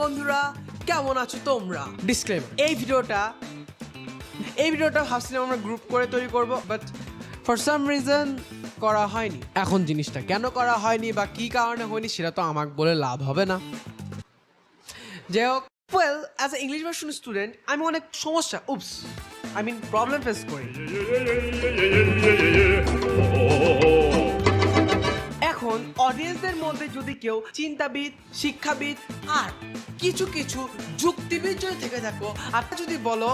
বন্ধুরা কেমন আছো তোমরা? ডিসক্লেমার, এই ভিডিওটা ভাবছিলাম আমরা গ্রুপ করে তৈরি করব, বাট ফর সাম রিজন করা হয়নি। এখন জিনিসটা কেন করা হয়নি বা কি কারণে হয়নি সেটা তো আমাকে বলে লাভ হবে না। যাই হোক, well as a English version student আমি অনেক সমস্যা প্রবলেম ফেস করি। এখন অডিয়েন্সদের মধ্যে যদি কেউ চিন্তাবিদ, শিক্ষাবিদ আর কিছু কিছু যুক্তিবিদ যদি থেকে থাকো, আপনি যদি বলো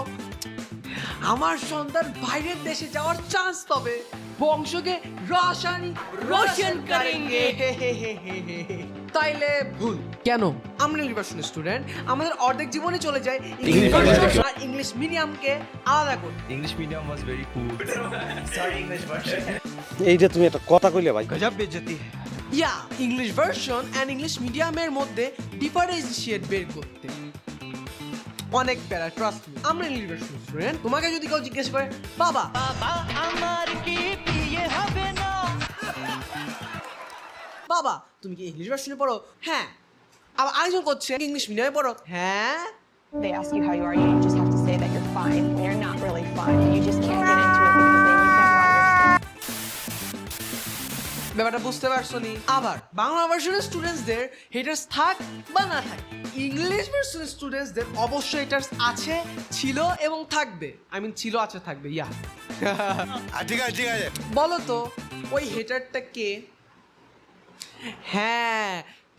আমার সন্তান বাইরের দেশে যাওয়ার চান্স পাবে, বংশকে রোশন করেঙ্গে, তাইলে ভুল। কেন? আমরা ইংলিশ ভার্সন স্টুডেন্ট, আমাদের অর্ধেক জীবনে চলে যায় ইংলিশ ভার্সন আর ইংলিশ মিডিয়ামকে আলাদা করে। English medium was very cool. Sorry, English version. এইটা তুমি একটা কথা কইলে ভাই, गजब बेइज्जती है। ইয়া, ইংলিশ ভার্সন এন্ড ইংলিশ মিডিয়ামের মধ্যে ডিফারেন্সিয়েট বের করতে অনেক প্যারা, ট্রাস্ট মি। আমরা ইংলিশ ভার্সন স্টুডেন্ট, তোমাকে যদি কেউ জিজ্ঞেস করে বাবা আমার কি বিয়ে হবে না, বাবা তুমি কি ইংলিশ ভার্সনে পড়ো? হ্যাঁ। আবার আরেকজন করছে ইংলিশ মিডিয়ামে পড়ো? হ্যাঁ। They ask you how you are, you just have to say that you're fine when you're not really fine. You just can't get into it because then you never understand. ব্যাপারটা বুঝতে পারছো নি? আবার বাংলা ভার্সনের স্টুডেন্টসদের haters থাক বা না থাক, ইংলিশ ভার্সনের স্টুডেন্টসদের অবশ্যই হেটার্স আছে, ছিল এবং থাকবে। ছিল, আছে, থাকবে। ইয়া ঠিক আছে ঠিক আছে। বলো তো ওই হেটারটা কে? হ্যাঁ,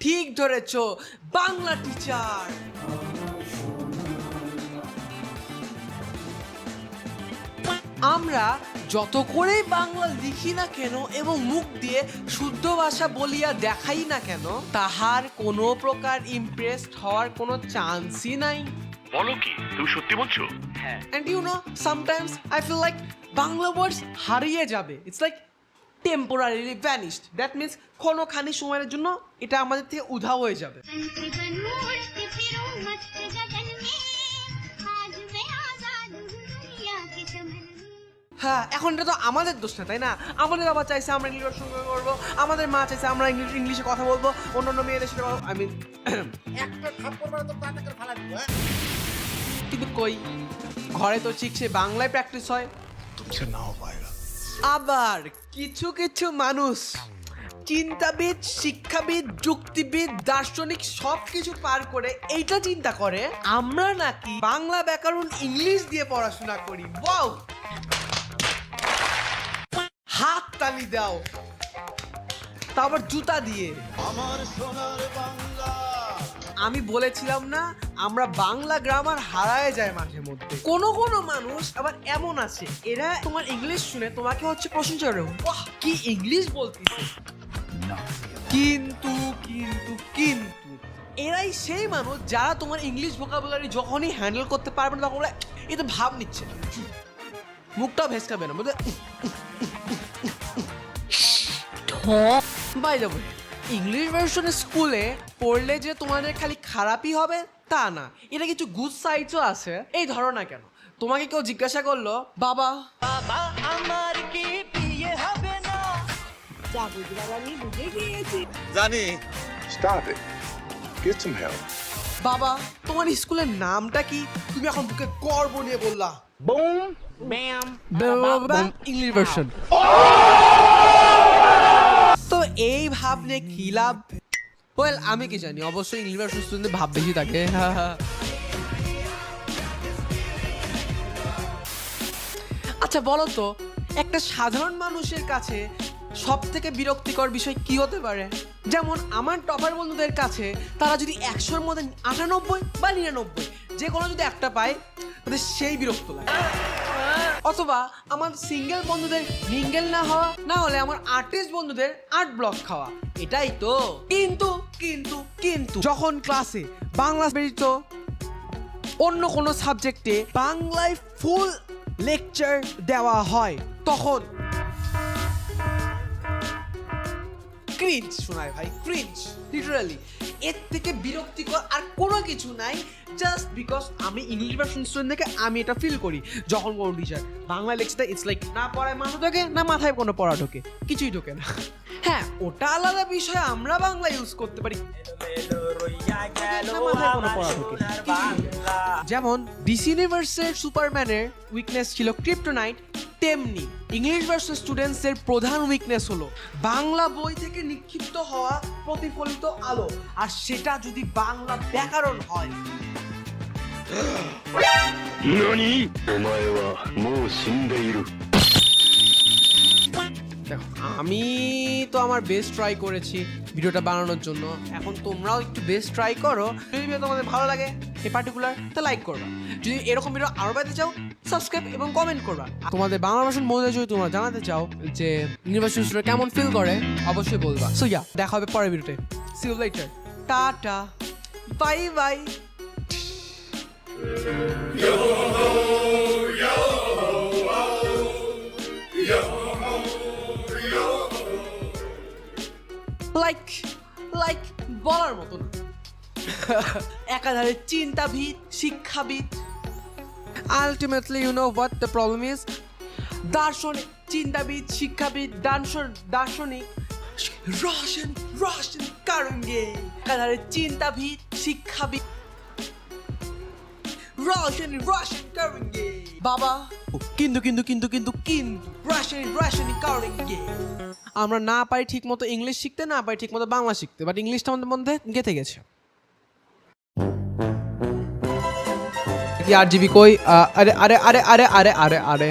ঠিক ধরেছো, বাংলা টিচার। আমরা যত করেই বাংলা লিখি না কেন এবং মুখ দিয়ে শুদ্ধ ভাষা বলিয়া দেখাই না কেন, তাহার কোনো প্রকার ইমপ্রেসড হওয়ার কোনো চান্সই নাই। বলো কি, তুমি সত্যি বলছো? হ্যাঁ। And you know, sometimes I feel like Bangla ওয়ার্ডস হারিয়ে যাবে। It's like temporarily vanished. That means ক্ষণখানি সময়ের জন্য এটা আমাদের থেকে উধাও হয়ে যাবে। হ্যাঁ, এখন এটা তো আমাদের দোষ না, তাই না? আমাদের বাবা চাইছে আমরা ইংলিশ ভার্সন করবো, আমাদের মা চাইছে আমরা ইংলিশে কথা বলবো, অন্যান্য মেয়েদের সাথে কিন্তু কই, ঘরে তো ঠিক সে বাংলায় প্র্যাকটিস হয়। আবার কিছু কিছু মানুষ চিন্তাবিদ, শিক্ষাবিদ, যুক্তিবিদ, দার্শনিক সবকিছু পার করে এইটা চিন্তা করে আমরা নাকি বাংলা ব্যাকরণ ইংলিশ দিয়ে পড়াশোনা করি। ওয়াও, হাত তালি দাও, তারপর জুতা দিয়ে। আমি বলেছিলাম না আমরা বাংলা গ্রামার হারায় যায় মাঝে মধ্যে। কোনো মানুষ আবার এমন আছে, এরা তোমার ইংলিশ শুনে তোমাকে হচ্ছে প্রশংসা করে, বাহ কি ইংলিশ বলতিছে। কিন্তু কিন্তু কিন্তু এরাই সেই মানুষ যারা তোমার ইংলিশ ভোকাবুলারি যখনই হ্যান্ডেল করতে পারবে না তখন বলে এ তো ভাব নিচ্ছে, মুখটাও ভেসকাবে না, বুঝলে? By the way, English version স্কুলে পড়লে যে তোমাদের খালি খারাপই হবে তা না, এটা কিছু গুড সাইডসও আছে। এই ধরো না কেন, তোমাকে কেউ জিজ্ঞাসা করলো বাবা বাবা আমার কি বিয়ে হবে না, যা বুঝি বাবা, আমি বুঝে গিয়েছি। জানি। Stop it. Get some help. বাবা তোমার স্কুলের নামটা কি? তুমি এখন বুকে গর্ব নিয়ে বললা বুম ব্যাম ইংলিশ ভার্সন। তো এই ভাব নিয়ে কি লাভ? ওয়েল আমি কি জানি, অবশ্যই ইংলিশ ভার্সন স্টুডেন্টদের ভাব বেশি থাকে। আচ্ছা বলো তো, একটা সাধারণ মানুষের কাছে সব থেকে বিরক্তিকর বিষয় কি হতে পারে? যেমন আমার টপার বন্ধুদের কাছে তারা যদি 100-র মধ্যে 98 বা 99 যে কোনো যদি একটা পায় তাদের সেই বিরক্ত লাগে। অথবা আমার সিঙ্গেল বন্ধুদের মিঙ্গেল না হওয়া, না হলে আমার আর্টিস্ট বন্ধুদের আর্ট ব্লক খাওয়া, এটাই তো। কিন্তু কিন্তু কিন্তু যখন ক্লাসে বাংলা ব্যতীত অন্য কোনো সাবজেক্টে বাংলায় ফুল লেকচার দেওয়া হয় তখন ক্রিঞ্জ শোনায় ভাই, ক্রিঞ্জ লিটারালি। এর থেকে বিরক্তিকর আর কোনো কিছু নাই, জাস্ট বিকজ আমি ইংলিশ ভার্সন স্টুডেন্ট থেকে আমি এটা ফিল করি। যখন কোনো teacher Bangla lecture it's like না পড়ায় মাথা ঢোকে, না মাথায় কোনো পড়া ঢোকে, কিছুই ঢোকে না। হ্যাঁ ওটা আলাদা বিষয়, আমরা বাংলা ইউজ করতে পারি। যেমন ডিসি ইউনিভার্সের সুপারম্যানের উইকনেস ছিল ক্রিপ্টোনাইট, তেমনি ইংলিশ ভার্সেস স্টুডেন্টস এর প্রধান উইকনেস হলো বাংলা বই থেকে নিক্ষিপ্ত হওয়া প্রতিফলিত আলো, আর সেটা যদি বাংলা ব্যাকরণ হয়। 何お前はもう死んでいる দেখো, আমি তো আমার বেস্ট ট্রাই করেছি ভিডিওটা বানানোর জন্য, এখন তোমরাও একটু বেস্ট ট্রাই করো। যদি ভিডিও তোমাদের ভালো লাগে এই পার্টিকুলার, তো লাইক করবা। যদি এরকম ভিডিও আরো পেতে চাও, সাবস্ক্রাইব এবং কমেন্ট করবা। তোমাদের বাংলা ভাষণ বলতে যদি তোমরা জানাতে চাও যে ইউনিভার্সিটি স্টুডেন্ট কেমন ফিল করে, অবশ্যই বলবা। সো ইয়া, দেখা হবে পরের ভিডিওতে। See you later, tata, bye bye. Like বলার মতো না। একাধারে চিন্তাবিদ, শিক্ষাবিদ। Ultimately you know what the problem is, দার্শনিক, চিন্তাবিদ, শিক্ষাবিদ, দার্শনিক রোশন করেंगे। একাধারে চিন্তাবিদ, শিক্ষাবিদ, রোশন করেंगे বাবা। কিন্তু রোশন করেंगे। আমরা না পারি ঠিক মতো ইংলিশ শিখতে, না পারি ঠিক মতো বাংলা শিখতে, বাট ইংলিশটা আমাদের মধ্যে গেঁথে গেছে। আর জিবি কই? আরে আরে আরে আরে আরে আরে আরে